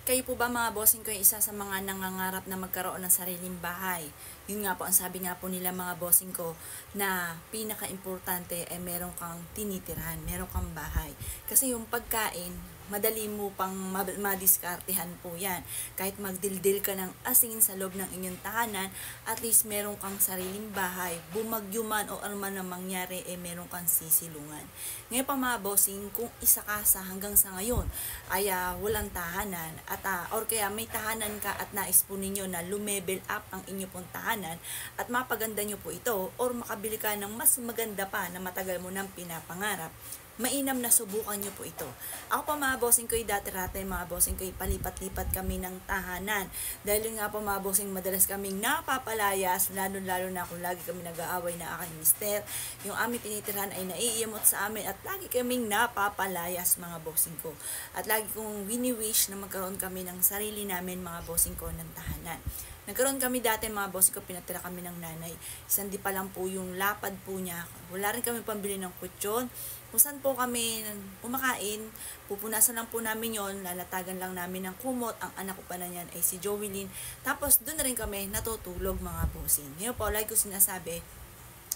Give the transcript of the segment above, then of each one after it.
Kayo po ba mga bossing ko ay isa sa mga nangangarap na magkaroon ng sariling bahay? Yun nga po, ang sabi nga po nila mga bossing ko na pinaka-importante ay meron kang tinitirahan, meron kang bahay. Kasi yung pagkain, madali mo pang madiskartehan po yan. Kahit magdildil ka ng asin sa loob ng inyong tahanan, at least meron kang sariling bahay. Bumagyo man o ano man ang mangyari, meron kang sisilungan. Ngayon pa mga bossing, kung isa ka sa hanggang sa ngayon ay walang tahanan at or kaya may tahanan ka at nais po ninyo na lumevel up ang inyo pong tahanan at mapaganda nyo po ito or makabili ka ng mas maganda pa na matagal mo nang pinapangarap, mainam na subukan nyo po ito. Ako pa mga bossing ko, dati-rate mga bossing ko, palipat-lipat kami ng tahanan. Dahil nga po mga bossing, madalas kaming napapalayas, lalo-lalo na kung lagi kami nag-aaway na aking mister. Yung aming tinitirahan ay naiiyamot sa amin at lagi kaming napapalayas mga bossing ko. At lagi kong wini-wish na magkaroon kami ng sarili namin mga bossing ko ng tahanan. Nagkaroon kami dati mga boss ko, pinatira kami ng nanay. Isang di pa lang po yung lapad po niya. Wala rin kami pambili ng kutsyon. Kung saan po kami kumakain, pupunasan lang po namin yon, lalatagan lang namin ng kumot. Ang anak ko pa na yan ay si Joelyn. Tapos doon na rin kami natutulog mga bossing. Ngayon po, like ko sinasabi,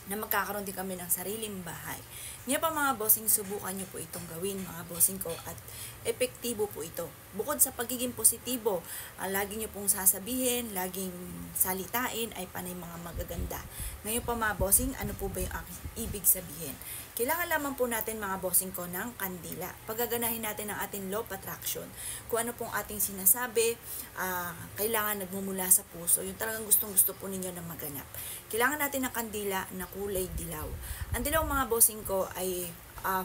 na magkakaroon din kami ng sariling bahay. Ngayon pa mga bossing, subukan nyo po itong gawin mga bossing ko at epektibo po ito. Bukod sa pagiging positibo, lagi nyo pong sasabihin, laging salitain ay panay mga magaganda. Ngayon pa mga bossing, ano po ba yung aking ibig sabihin? Kailangan lamang po natin mga bossing ko ng kandila. Pagaganahin natin ang ating law of attraction. Kung ano pong ating sinasabi, kailangan nagmumula sa puso. Yung talagang gustong-gusto po ninyo na maganap. Kailangan natin ng kandila na kulay dilaw. Ang dilaw mga bossing ko ay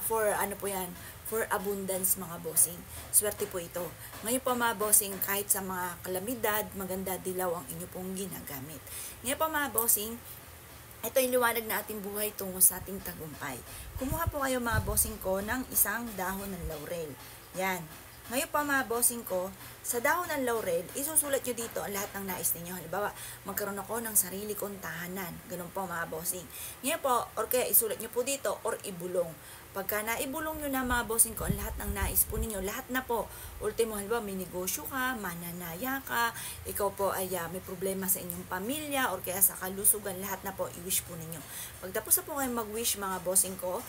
for ano po yan, for abundance mga bossing. Swerte po ito. Ngayon po mga bossing, kahit sa mga kalamidad, maganda dilaw ang inyo pong ginagamit. Ngayon po mga bossing, ito yung liwanag na ating buhay tungo sa ating tagumpay. Kumuha po kayo mga bossing ko ng isang dahon ng laurel. Yan. Ngayon pa mga bossing ko, sa dahon ng laurel, isusulat nyo dito ang lahat ng nais ninyo. Halimbawa, magkaroon ako ng sarili kong tahanan. Ganun po mga bossing. Ngayon po, or kaya isulat nyo po dito or ibulong. Pagka naibulong nyo na mga bossing ko ang lahat ng nais po ninyo, lahat na po. Ultimo, halimbawa, may negosyo ka, mananaya ka, ikaw po ay may problema sa inyong pamilya or kaya sa kalusugan, lahat na po i-wish po ninyo. Pagtapos na po kayo mag-wish mga bossing ko,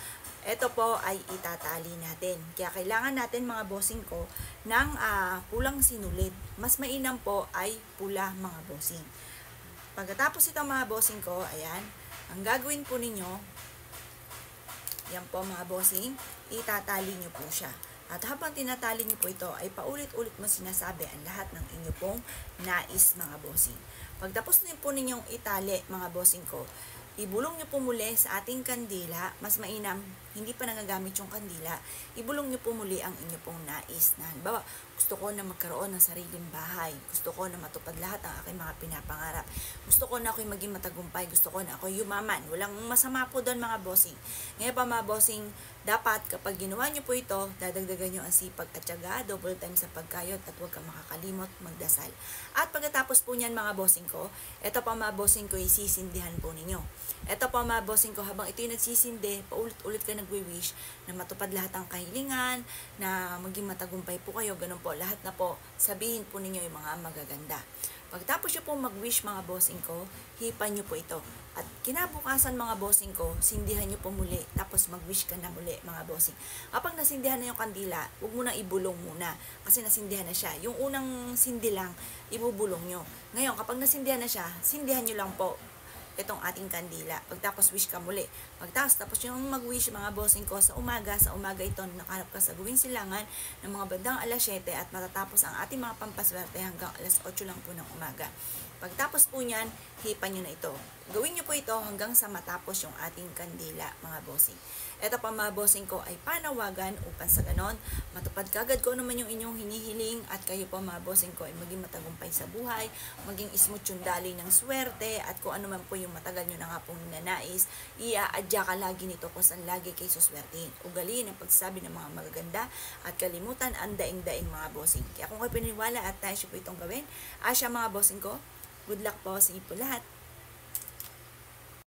ito po ay itatali natin. Kaya kailangan natin mga bossing ko ng pulang sinulid. Mas mainam po ay pula mga bossing. Pagkatapos ito mga bossing ko, ayan, ang gagawin po ninyo, yan po mga bossing, itatali nyo po siya. At habang tinatali nyo po ito, ay paulit-ulit mo sinasabi ang lahat ng inyo pong nais mga bossing. Pagtapos na po ninyong itali mga bossing ko, ibulong nyo po muli sa ating kandila. Mas mainam, hindi pa nagagamit yung kandila, ibulong nyo po muli ang inyo pong nais. Na halimbawa, gusto ko na magkaroon ng sariling bahay, gusto ko na matupad lahat ang aking mga pinapangarap, gusto ko na ako'y maging matagumpay, gusto ko na ako'y yumaman. Walang masama po doon mga bossing. Ngayon pa mga bossing, dapat kapag ginawa nyo po ito, dadagdagan nyo ang sipag at tiyaga, double time sa pagkayot at huwag kang makakalimot magdasal. At pagkatapos po niyan mga bossing ko, ito pa mga bossing ko, isisindihan po ninyo. Ito pa mga bossing ko, habang ito'y nagsisindi, paulit-ulit ka nagwi-wish na matupad lahat ang kahilingan, na maging matagumpay po kayo, ganun po, lahat na po, sabihin po ninyo yung mga magaganda. Pagtapos nyo po mag-wish mga bossing ko, hipan nyo po ito. At kinabukasan mga bossing ko, sindihan nyo po muli, tapos mag-wish ka na muli mga bossing. Kapag nasindihan na yung kandila, huwag mo na ibulong muna, kasi nasindihan na siya. Yung unang sindi lang, ibubulong nyo. Ngayon, kapag nasindihan na siya, sindihan nyo lang po itong ating kandila. Pagtapos wish ka muli. Tapos yung mag-wish mga bossing ko sa umaga ito, nakahanap ka sa gawing silangan ng mga bandang alas 7 at matatapos ang ating mga pampaswerte hanggang alas 8 lang po ng umaga. Pagtapos po niyan, hipan nyo na ito. Gawin nyo po ito hanggang sa matapos yung ating kandila mga bossing. Ito pa mga bossing ko ay panawagan upang sa ganon, matupad kagad ko naman yung inyong hinihiling at kayo po mga bossing ko ay maging matagumpay sa buhay, maging smooth yung dali ng swerte at kung ano man po yung matagal nyo na nga pong ninanais, iaadya ka lagi nito kung saan lagi kayo suswertein. Ugaliin ang pagsasabi ng mga magaganda at kalimutan ang daing-daing mga bossing. Kaya kung kayo pininiwala at tayo po itong gawin, asya mga bossing ko, good luck po sa inyo po lahat.